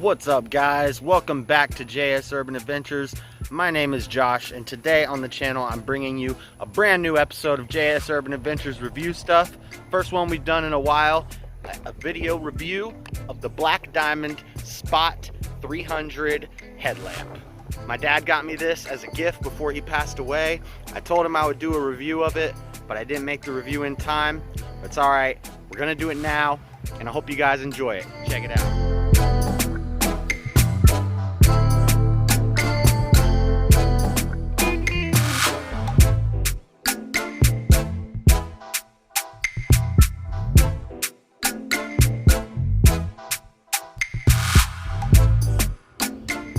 What's up, guys? Welcome back to Jsurbanadventures. My name is Josh, and today on the channel I'm bringing you a brand new episode of Jsurbanadventures review stuff. First one we've done in a while, a video review of the Black Diamond Spot 300 headlamp. My dad got me this as a gift before he passed away. I told him I would do a review of it, but I didn't make the review in time. But it's alright, we're gonna do it now, and I hope you guys enjoy it. Check it out.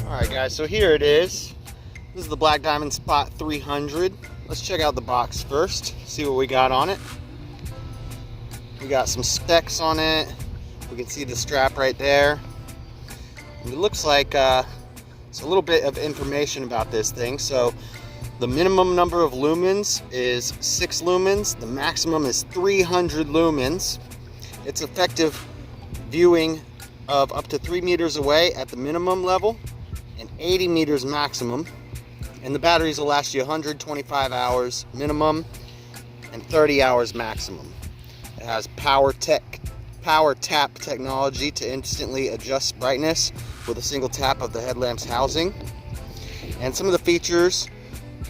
Alright guys, so here it is. This is the Black Diamond Spot 300. Let's check out the box first, see what we got on it. We got some specs on it. We can see the strap right there. And it looks like it's a little bit of information about this thing. So the minimum number of lumens is 6 lumens. The maximum is 300 lumens. It's effective viewing of up to 3 meters away at the minimum level and 80 meters maximum. And the batteries will last you 125 hours minimum and 30 hours maximum. It has power tap technology to instantly adjust brightness with a single tap of the headlamp's housing. And some of the features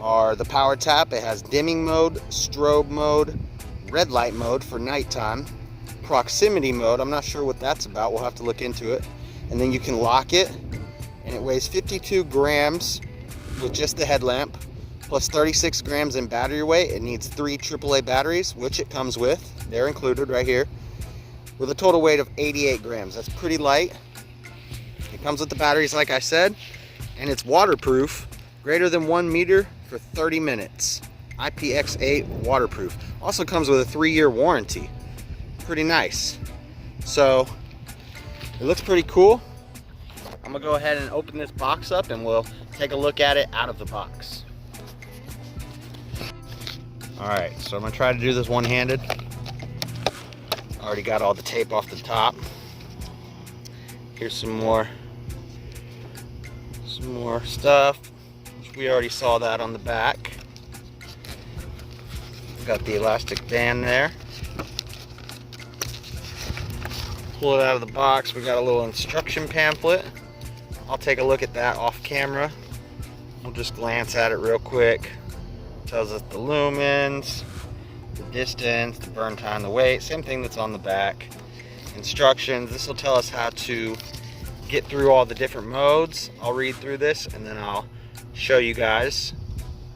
are the power tap. It has dimming mode, strobe mode, red light mode for nighttime, proximity mode. I'm not sure what that's about. We'll have to look into it. And then you can lock it. And it weighs 52 grams with just the headlamp, plus 36 grams in battery weight. It needs 3 AAA batteries, which it comes with. They're included right here, with a total weight of 88 grams. That's pretty light. It comes with the batteries, like I said, and it's waterproof, greater than 1 meter for 30 minutes. IPX8 waterproof. Also comes with a 3-year warranty. Pretty nice. So it looks pretty cool. I'm gonna go ahead and open this box up and we'll take a look at it out of the box. Alright, so I'm gonna try to do this one-handed. Already got all the tape off the top. Here's some more stuff. We already saw that on the back. Got the elastic band there. Pull it out of the box. We got a little instruction pamphlet. I'll take a look at that off camera. We'll just glance at it real quick. Tells us the lumens, the distance, the burn time, the weight, same thing that's on the back. Instructions. This will tell us how to get through all the different modes. I'll read through this and then I'll show you guys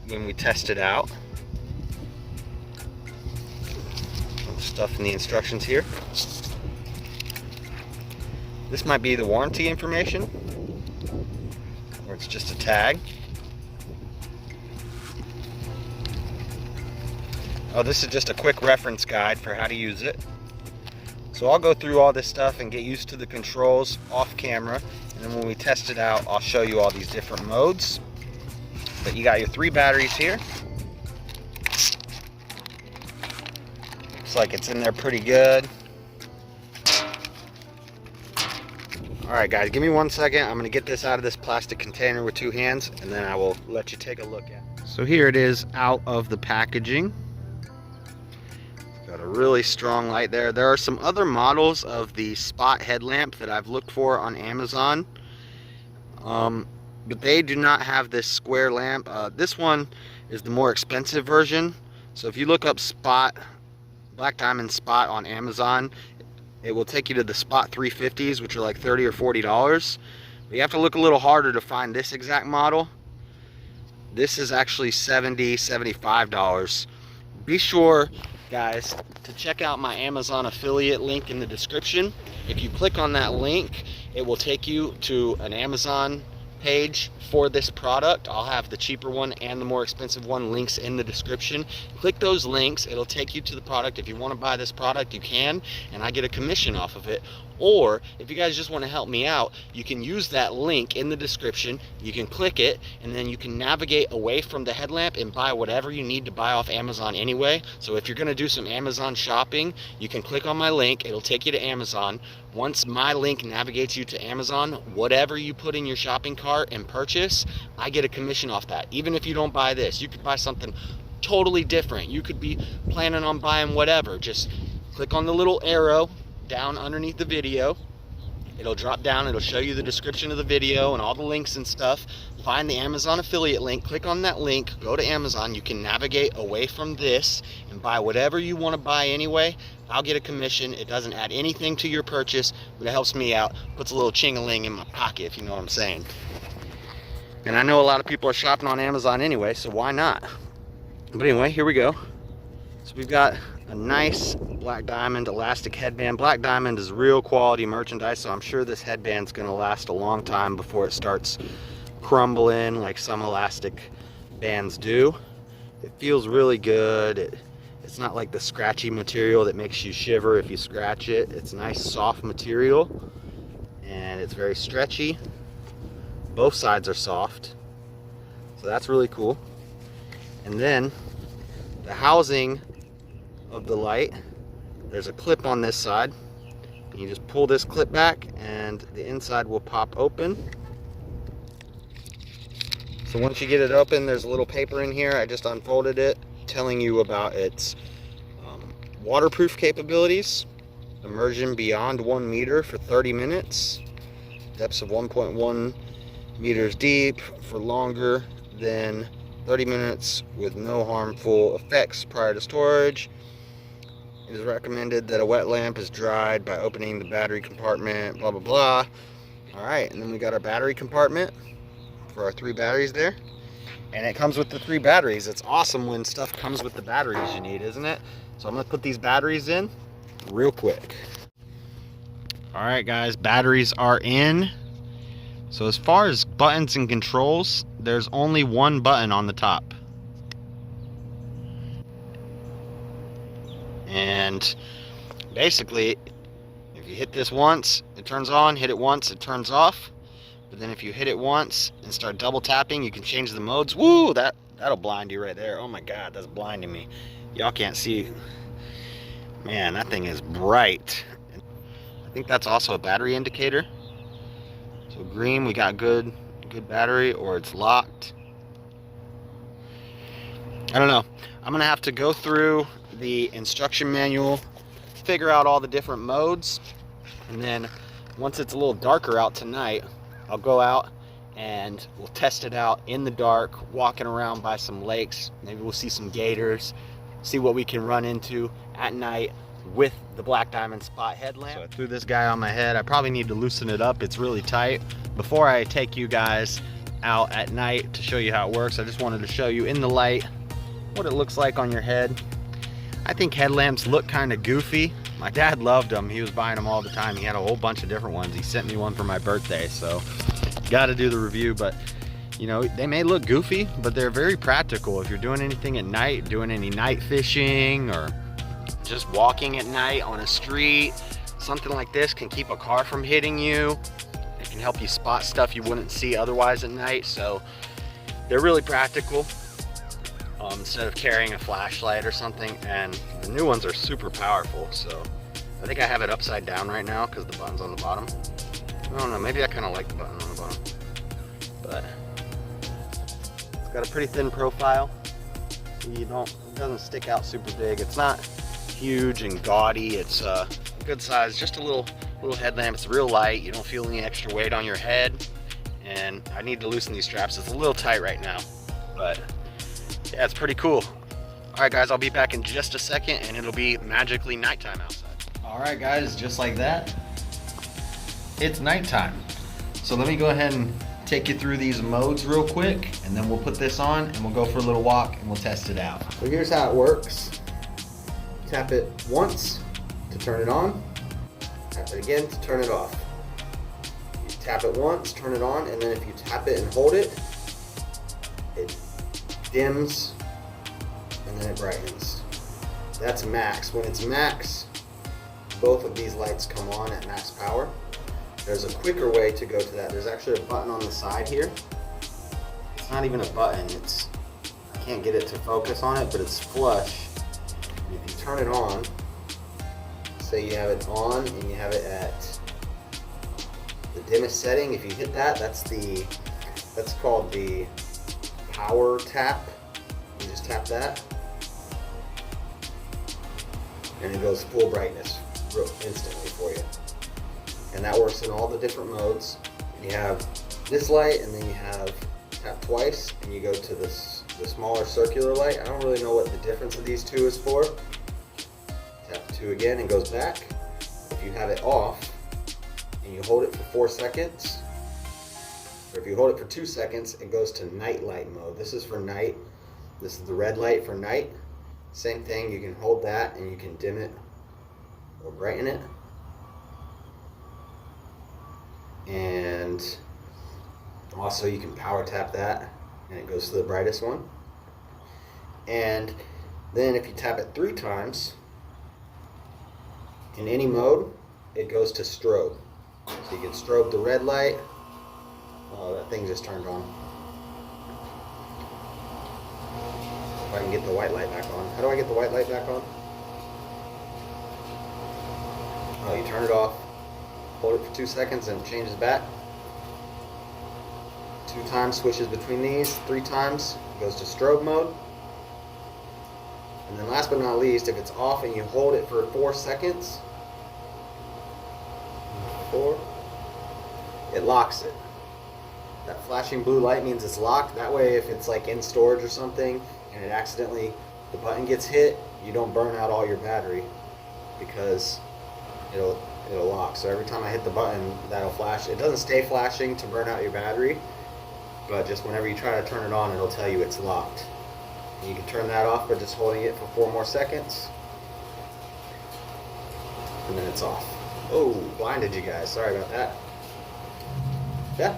when we test it out. Some stuff in the instructions here. This might be the warranty information, or it's just a tag. Oh, this is just a quick reference guide for how to use it. So I'll go through all this stuff and get used to the controls off camera, and then when we test it out, I'll show you all these different modes. But you got your 3 batteries here. Looks like it's in there pretty good. Alright guys, give me 1 second. I'm going to get this out of this plastic container with 2 hands, and then I will let you take a look at it. So here it is out of the packaging. Got a really strong light there. There are some other models of the Spot headlamp that I've looked for on Amazon, but they do not have this square lamp. This one is the more expensive version. So if you look up Spot, Black Diamond Spot on Amazon, it will take you to the Spot 350s, which are like $30 or $40. But you have to look a little harder to find this exact model. This is actually $70, $75. Be sure, guys, to check out my Amazon affiliate link in the description. If you click on that link, it will take you to an Amazon page for this product. I'll have the cheaper one and the more expensive one links in the description. Click those links, it'll take you to the product. If you want to buy this product, you can, and I get a commission off of it. Or if you guys just want to help me out, you can use that link in the description. You can click it, and then you can navigate away from the headlamp and buy whatever you need to buy off Amazon anyway. So if you're going to do some Amazon shopping, you can click on my link. It'll take you to Amazon. Once my link navigates you to Amazon, whatever you put in your shopping cart and purchase, I get a commission off that. Even if you don't buy this, you could buy something totally different. You could be planning on buying whatever. Just click on the little arrow down underneath the video. It'll drop down, it'll show you the description of the video and all the links and stuff. Find the Amazon affiliate link, click on that link, go to Amazon. You can navigate away from this and buy whatever you want to buy anyway. I'll get a commission. It doesn't add anything to your purchase, but it helps me out, puts a little ching-a-ling in my pocket, if you know what I'm saying. And I know a lot of people are shopping on Amazon anyway, so why not? But anyway, here we go. So we've got a nice black diamond elastic headband. Black diamond is real quality merchandise, so I'm sure this headband's gonna last a long time before it starts crumbling like some elastic bands do. It feels really good. It's not like the scratchy material that makes you shiver if you scratch it. It's nice soft material, and it's very stretchy. Both sides are soft, so that's really cool. And then the housing of the light, there's a clip on this side. You just pull this clip back and the inside will pop open. So once you get it open, there's a little paper in here. I just unfolded it, telling you about its waterproof capabilities. Immersion beyond 1 meter for 30 minutes. Depths of 1.1 meters deep for longer than 30 minutes with no harmful effects prior to storage. It is recommended that a wet lamp is dried by opening the battery compartment, blah, blah, blah. All right, and then we got our battery compartment for our 3 batteries there. And it comes with the 3 batteries. It's awesome when stuff comes with the batteries you need, isn't it? So I'm gonna put these batteries in real quick. All right, guys, batteries are in. So as far as buttons and controls, there's only one button on the top. And basically, if you hit this once, it turns on, hit it once, it turns off. But then if you hit it once and start double tapping, you can change the modes. Woo, that'll blind you right there. Oh my God, that's blinding me. Y'all can't see. Man, that thing is bright. I think that's also a battery indicator. So green, we got good battery, or it's locked. I don't know. I'm gonna have to go through the instruction manual, figure out all the different modes, and then once it's a little darker out tonight, I'll go out and we'll test it out in the dark, walking around by some lakes. Maybe we'll see some gators, see what we can run into at night with the black diamond spot headlamp. So I threw this guy on my head. I probably need to loosen it up. It's really tight. Before I take you guys out at night to show you how it works, I just wanted to show you in the light what it looks like on your head. I think headlamps look kind of goofy. My dad loved them. He was buying them all the time. He had a whole bunch of different ones. He sent me one for my birthday, so got to do the review. But you know, they may look goofy, but they're very practical. If you're doing anything at night, doing any night fishing, or just walking at night on a street, something like this can keep a car from hitting you. It can help you spot stuff you wouldn't see otherwise at night. So they're really practical. Instead of carrying a flashlight or something. And the new ones are super powerful. So I think I have it upside down right now because the button's on the bottom. I don't know, maybe I kind of like the button on the bottom. But it's got a pretty thin profile. It doesn't stick out super big. It's not huge and gaudy. It's a good size, just a little headlamp. It's real light. You don't feel any extra weight on your head. And I need to loosen these straps. It's a little tight right now, but yeah, it's pretty cool. All right, guys, I'll be back in just a second, and it'll be magically nighttime outside. All right, guys, just like that, it's nighttime. So let me go ahead and take you through these modes real quick, and then we'll put this on, and we'll go for a little walk, and we'll test it out. So here's how it works. Tap it once to turn it on. Tap it again to turn it off. You tap it once, turn it on, and then if you tap it and hold it, it dims and then it brightens. That's max. When it's max, both of these lights come on at max power. There's a quicker way to go to that. There's actually a button on the side here. It's not even a button, I can't get it to focus on it, but it's flush. And if you turn it on, say you have it on and you have it at the dimmest setting, if you hit that, that's called the power tap. You just tap that and it goes full brightness instantly for you. And that works in all the different modes. You have this light, and then you have tap twice and you go to the smaller circular light. I don't really know what the difference of these two is for. Tap 2 again and goes back. If you have it off and you hold it for 4 seconds, or if you hold it for 2 seconds, it goes to night light mode. This is for night. This is the red light for night. Same thing, you can hold that and you can dim it or brighten it. And also you can power tap that and it goes to the brightest one. And then if you tap it 3 times in any mode, it goes to strobe. So you can strobe the red light. Oh, that thing just turned on. If I can get the white light back on. How do I get the white light back on? Oh, you turn it off, hold it for 2 seconds and it changes back. 2 times switches between these, 3 times goes to strobe mode. And then last but not least, if it's off and you hold it for 4 seconds, 4, it locks it. That flashing blue light means it's locked. That way if it's like in storage or something and it accidentally, the button gets hit, you don't burn out all your battery because it'll lock. So every time I hit the button, that'll flash. It doesn't stay flashing to burn out your battery, but just whenever you try to turn it on, it'll tell you it's locked. And you can turn that off by just holding it for 4 more seconds, and then it's off. Oh, blinded you guys. Sorry about that. Yeah,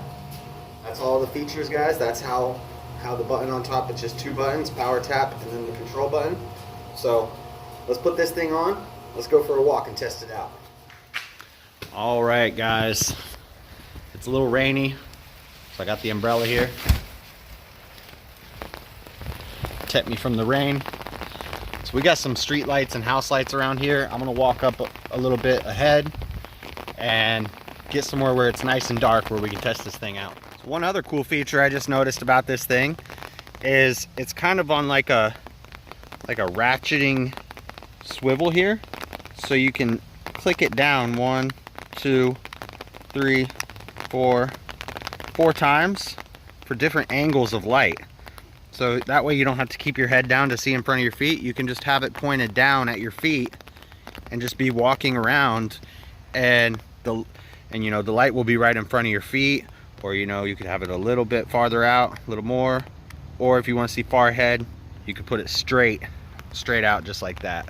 that's all the features, guys. That's how the button on top, it's just 2 buttons, power tap and then the control button. So let's put this thing on. Let's go for a walk and test it out. All right, guys. It's a little rainy, so I got the umbrella here. Protect me from the rain. So we got some street lights and house lights around here. I'm gonna walk up a little bit ahead and get somewhere where it's nice and dark where we can test this thing out. So one other cool feature I just noticed about this thing is it's kind of on like a ratcheting swivel here. So you can click it down 1, 2, 3, 4 times for different angles of light. So that way you don't have to keep your head down to see in front of your feet. You can just have it pointed down at your feet and just be walking around, and you know, the light will be right in front of your feet, or you know, you could have it a little bit farther out, a little more, or if you want to see far ahead, you could put it straight out just like that.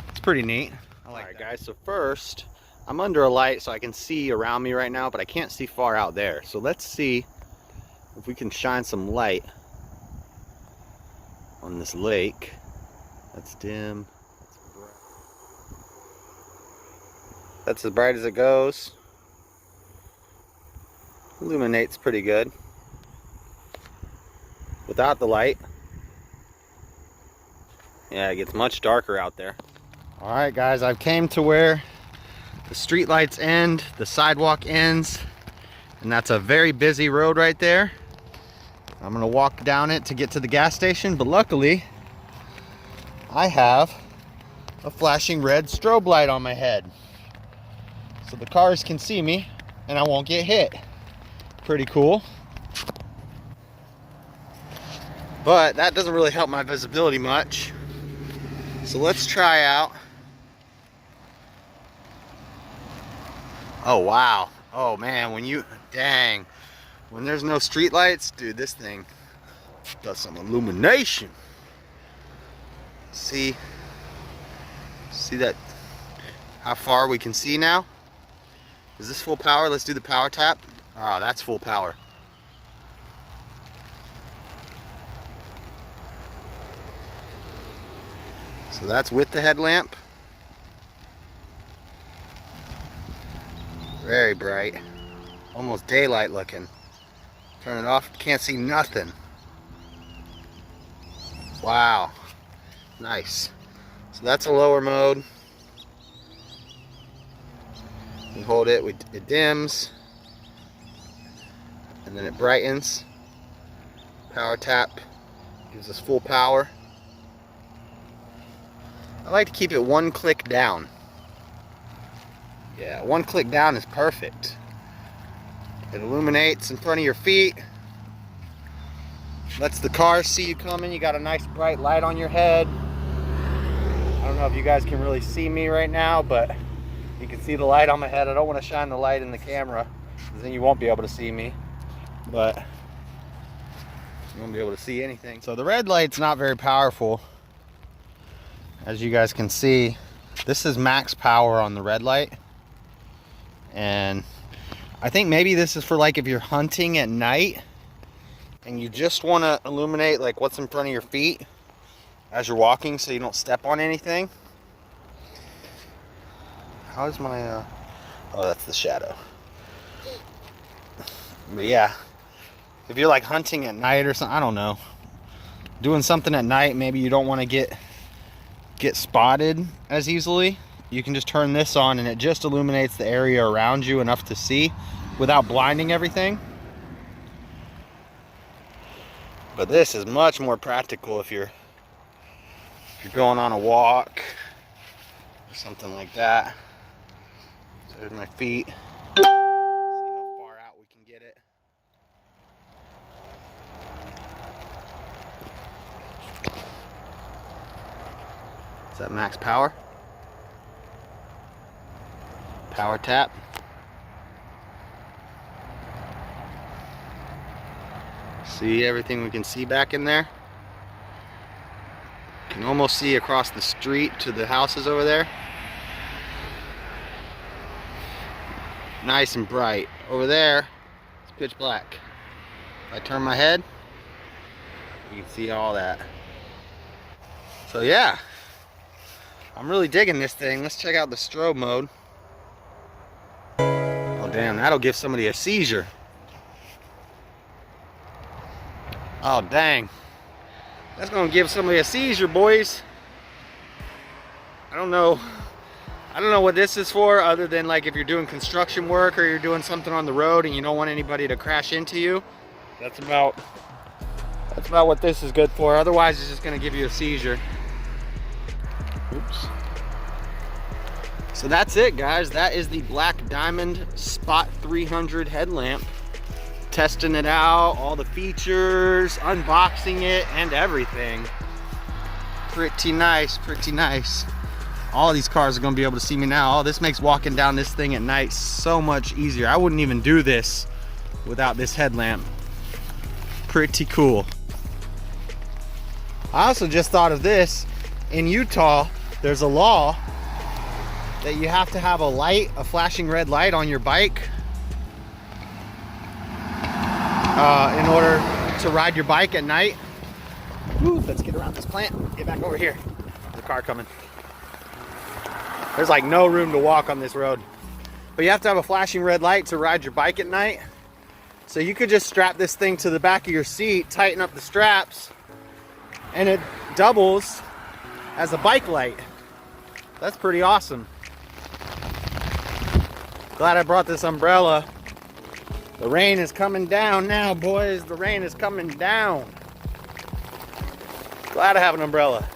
It's pretty neat. Alright guys, so first I'm under a light so I can see around me right now, but I can't see far out there. So let's see if we can shine some light on this lake. That's dim. That's as bright as it goes. Illuminates pretty good without the light. Yeah, it gets much darker out there. All right guys, I've came to where the street lights end, the sidewalk ends, and that's a very busy road right there. I'm gonna walk down it to get to the gas station, but luckily I have a flashing red strobe light on my head, so the cars can see me and I won't get hit. Pretty cool. But that doesn't really help my visibility much. So let's try out. Oh wow. Oh man, when there's no street lights, dude, this thing does some illumination. See that, how far we can see now? Is this full power? Let's do the power tap. Oh, that's full power. So that's with the headlamp. Very bright. Almost daylight looking. Turn it off, can't see nothing. Wow. Nice. So that's a lower mode. You hold it, it dims. And then it brightens. Power tap gives us full power. I like to keep it one click down. Yeah, one click down is perfect. It illuminates in front of your feet. Lets the car see you coming. You got a nice bright light on your head. I don't know if you guys can really see me right now, but you can see the light on my head. I don't want to shine the light in the camera, because then you won't be able to see me. But you won't be able to see anything. So the red light's not very powerful. As you guys can see, this is max power on the red light. And I think maybe this is for like if you're hunting at night and you just want to illuminate like what's in front of your feet as you're walking so you don't step on anything. How's my oh, that's the shadow. But yeah, if you're like hunting at night or something, I don't know, doing something at night, maybe you don't want to get spotted as easily, you can just turn this on and it just illuminates the area around you enough to see without blinding everything. But this is much more practical if you're going on a walk or something like that. So there's my feet. See how far out we can get it. Is that max power? Power tap. See everything we can see back in there? Can almost see across the street to the houses over there. Nice and bright. Over there, it's pitch black. If I turn my head, you can see all that. So yeah, I'm really digging this thing. Let's check out the strobe mode. Oh damn, that'll give somebody a seizure. Oh dang. That's gonna give somebody a seizure, boys. I don't know what this is for, other than like if you're doing construction work or you're doing something on the road and you don't want anybody to crash into you. That's about what this is good for. Otherwise it's just gonna give you a seizure. Oops. So that's it, guys. That is the Black Diamond Spot 300 headlamp. Testing it out, all the features, unboxing it, and everything. Pretty nice, pretty nice. All of these cars are gonna be able to see me now. Oh, this makes walking down this thing at night so much easier. I wouldn't even do this without this headlamp. Pretty cool. I also just thought of this. In Utah, there's a law that you have to have a light, a flashing red light on your bike in order to ride your bike at night. Ooh, let's get around this plant. Get back over here. There's a car coming. There's like no room to walk on this road. But you have to have a flashing red light to ride your bike at night. So you could just strap this thing to the back of your seat, tighten up the straps, and it doubles as a bike light. That's pretty awesome. Glad I brought this umbrella. The rain is coming down now, boys. The rain is coming down. Glad I have an umbrella.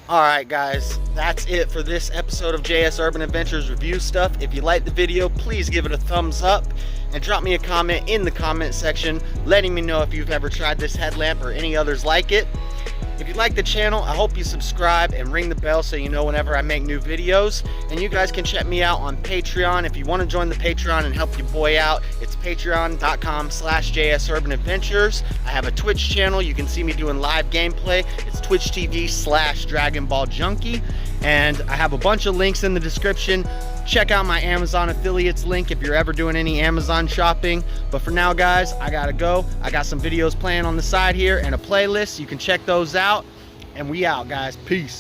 Alright guys, that's it for this episode of JS Urban Adventures review stuff. If you liked the video, please give it a thumbs up and drop me a comment in the comment section letting me know if you've ever tried this headlamp or any others like it. If you like the channel, I hope you subscribe and ring the bell so you know whenever I make new videos. And you guys can check me out on Patreon. If you want to join the Patreon and help your boy out, it's patreon.com/JSUrbanAdventures. I have a Twitch channel. You can see me doing live gameplay. It's Twitch TV/DragonBallJunkie. And I have a bunch of links in the description. Check out my Amazon affiliates link if you're ever doing any Amazon shopping. But for now, guys, I gotta go. I got some videos playing on the side here and a playlist. You can check those out. And we out, guys. Peace.